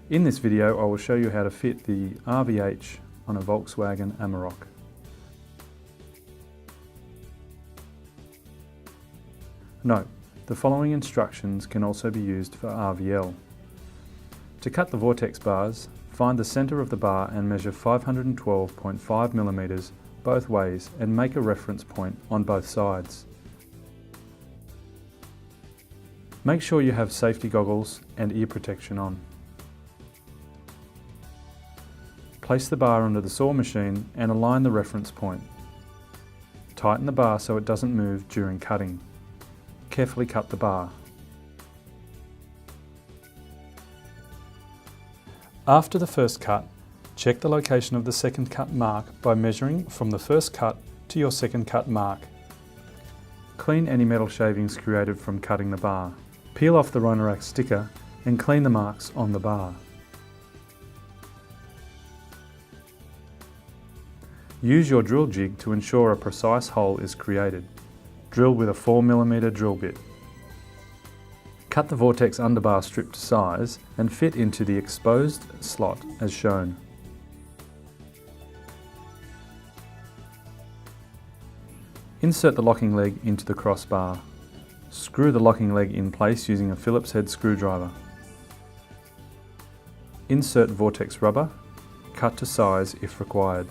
In this video I will show you how to fit the RVH on a Volkswagen Amarok. Note, the following instructions can also be used for RVL. To cut the vortex bars, find the centre of the bar and measure 512.5 mm both ways and make a reference point on both sides. Make sure you have safety goggles and ear protection on. Place the bar under the saw machine and align the reference point. Tighten the bar so it doesn't move during cutting. Carefully cut the bar. After the first cut, check the location of the second cut mark by measuring from the first cut to your second cut mark. Clean any metal shavings created from cutting the bar. Peel off the Rhino sticker and clean the marks on the bar. Use your drill jig to ensure a precise hole is created. Drill with a 4 mm drill bit. Cut the vortex underbar strip to size and fit into the exposed slot as shown. Insert the locking leg into the crossbar. Screw the locking leg in place using a Phillips head screwdriver. Insert vortex rubber. Cut to size if required.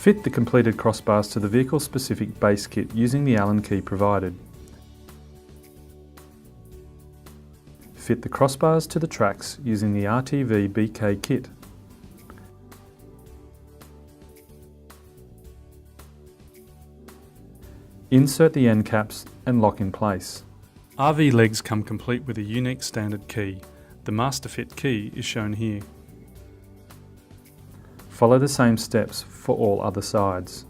Fit the completed crossbars to the vehicle-specific base kit using the Allen key provided. Fit the crossbars to the tracks using the RTV BK kit. Insert the end caps and lock in place. RV legs come complete with a unique standard key. The Master Fit key is shown here. Follow the same steps for all other sides.